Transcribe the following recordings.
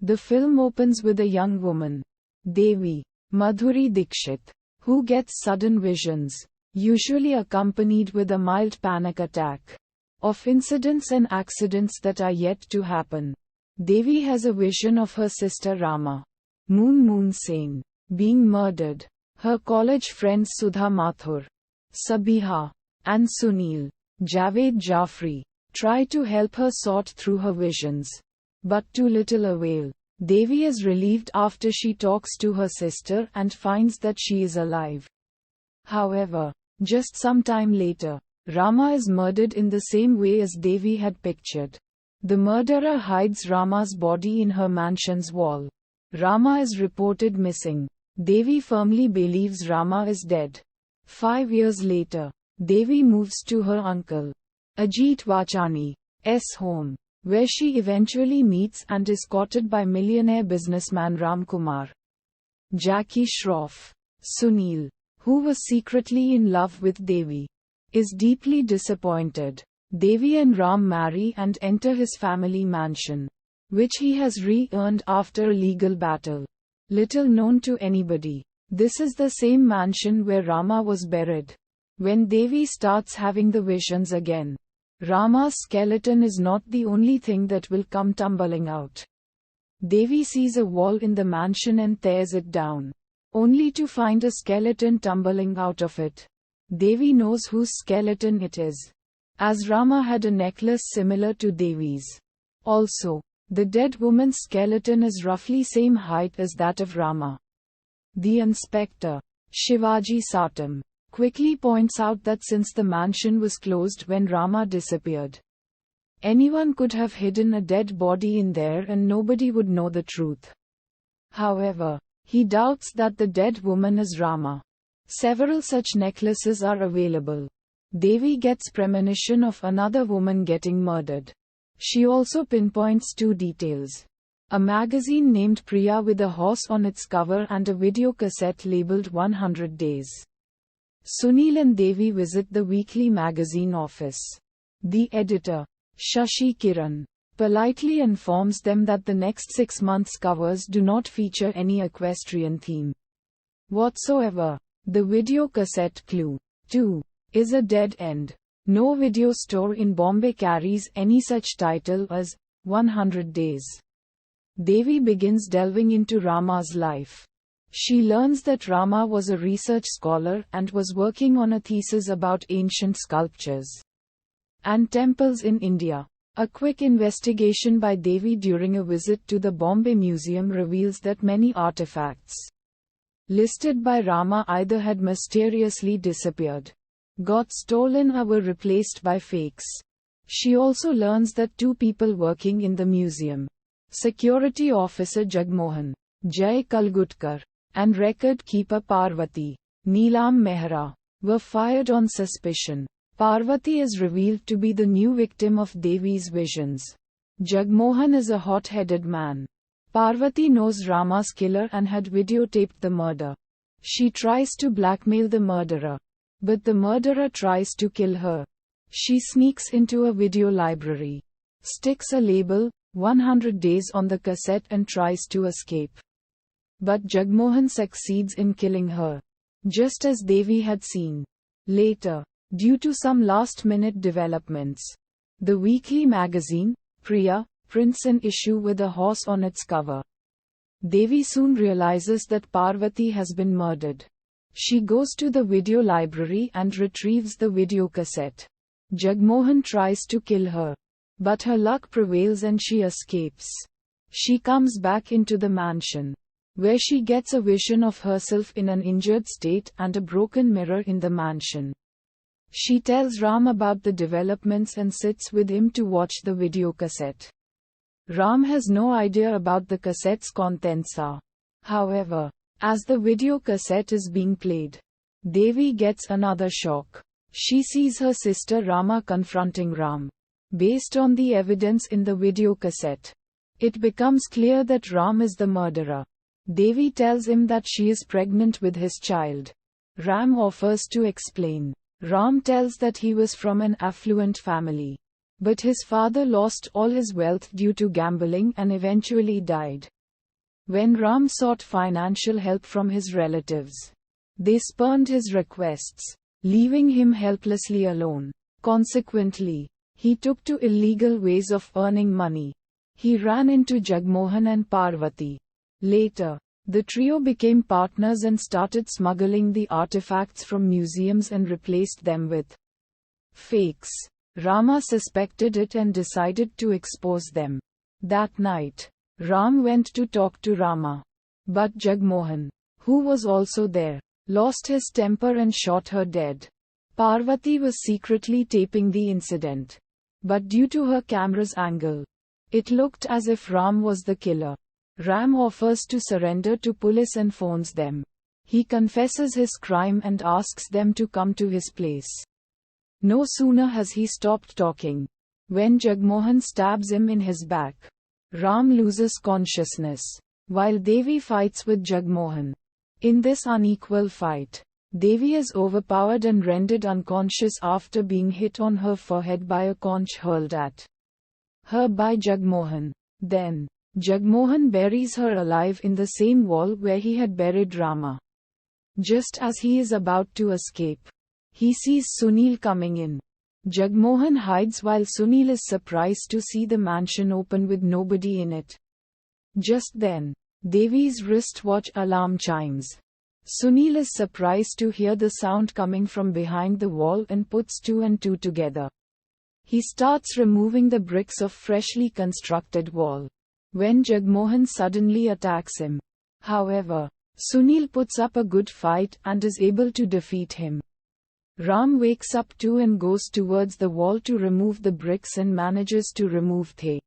The film opens with a young woman, Devi, Madhuri Dixit, who gets sudden visions, usually accompanied with a mild panic attack, of incidents and accidents that are yet to happen. Devi has a vision of her sister Rama, Moon Sen, being murdered. Her college friends Sudha Mathur, Sabiha, and Sunil, Javed Jafri, try to help her sort through her visions, but to little avail. Devi is relieved after she talks to her sister and finds that she is alive. However, just some time later, Rama is murdered in the same way as Devi had pictured. The murderer hides Rama's body in her mansion's wall. Rama is reported missing. Devi firmly believes Rama is dead. 5 years later, Devi moves to her uncle, Ajit Vachani's home, where she eventually meets and is courted by millionaire businessman Ram Kumar. Jackie Shroff, Sunil, who was secretly in love with Devi, is deeply disappointed. Devi and Ram marry and enter his family mansion, which he has re-earned after a legal battle. Little known to anybody, this is the same mansion where Rama was buried. When Devi starts having the visions again, Rama's skeleton is not the only thing that will come tumbling out. Devi sees a wall in the mansion and tears it down, only to find a skeleton tumbling out of it. Devi knows whose skeleton it is, as Rama had a necklace similar to Devi's. Also, the dead woman's skeleton is roughly same height as that of Rama. The inspector, Shivaji Satam, quickly points out that since the mansion was closed when Rama disappeared, anyone could have hidden a dead body in there and nobody would know the truth. However, he doubts that the dead woman is Rama. Several such necklaces are available. Devi gets premonition of another woman getting murdered. She also pinpoints 2 details: a magazine named Priya with a horse on its cover and a video cassette labeled 100 Days. Sunil and Devi visit the weekly magazine office. The editor, Shashi Kiran, politely informs them that the next 6 months' covers do not feature any equestrian theme whatsoever. The video cassette clue, too, is a dead end. No video store in Bombay carries any such title as 100 Days. Devi begins delving into Rama's life. She learns that Rama was a research scholar and was working on a thesis about ancient sculptures and temples in India. A quick investigation by Devi during a visit to the Bombay Museum reveals that many artifacts listed by Rama either had mysteriously disappeared, got stolen, or were replaced by fakes. She also learns that 2 people working in the museum, Security Officer Jagmohan, Jay Kalgutkar, and record keeper Parvati, Neelam Mehra, were fired on suspicion. Parvati is revealed to be the new victim of Devi's visions. Jagmohan is a hot-headed man. Parvati knows Rama's killer and had videotaped the murder. She tries to blackmail the murderer, but the murderer tries to kill her. She sneaks into a video library, sticks a label, 100 Days on the cassette and tries to escape. But Jagmohan succeeds in killing her, just as Devi had seen. Later, due to some last-minute developments, the weekly magazine, Priya, prints an issue with a horse on its cover. Devi soon realizes that Parvati has been murdered. She goes to the video library and retrieves the video cassette. Jagmohan tries to kill her, but her luck prevails and she escapes. She comes back into the mansion, where she gets a vision of herself in an injured state and a broken mirror in the mansion. She tells Ram about the developments and sits with him to watch the video cassette. Ram has no idea about the cassette's contents. However, as the video cassette is being played, Devi gets another shock. She sees her sister Rama confronting Ram. Based on the evidence in the video cassette, it becomes clear that Ram is the murderer. Devi tells him that she is pregnant with his child. Ram offers to explain. Ram tells that he was from an affluent family, but his father lost all his wealth due to gambling and eventually died. When Ram sought financial help from his relatives, they spurned his requests, leaving him helplessly alone. Consequently, he took to illegal ways of earning money. He ran into Jagmohan and Parvati. Later, the trio became partners and started smuggling the artifacts from museums and replaced them with fakes. Rama suspected it and decided to expose them. That night, Ram went to talk to Rama. But Jagmohan, who was also there, lost his temper and shot her dead. Parvati was secretly taping the incident. But due to her camera's angle, it looked as if Ram was the killer. Ram offers to surrender to police and phones them. He confesses his crime and asks them to come to his place. No sooner has he stopped talking, when Jagmohan stabs him in his back. Ram loses consciousness, while Devi fights with Jagmohan. In this unequal fight, Devi is overpowered and rendered unconscious after being hit on her forehead by a conch hurled at her by Jagmohan. Then, Jagmohan buries her alive in the same wall where he had buried Rama. Just as he is about to escape, he sees Sunil coming in. Jagmohan hides while Sunil is surprised to see the mansion open with nobody in it. Just then, Devi's wristwatch alarm chimes. Sunil is surprised to hear the sound coming from behind the wall and puts two and two together. He starts removing the bricks of freshly constructed wall, when Jagmohan suddenly attacks him. However, Sunil puts up a good fight and is able to defeat him. Ram wakes up too and goes towards the wall to remove the bricks and manages to remove the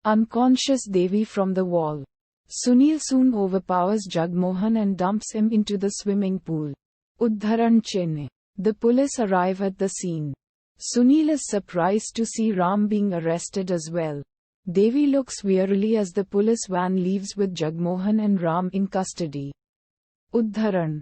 unconscious Devi from the wall. Sunil soon overpowers Jagmohan and dumps him into the swimming pool. Uddharan Chinne. The police arrive at the scene. Sunil is surprised to see Ram being arrested as well. Devi looks wearily as the police van leaves with Jagmohan and Ram in custody. Uddharan.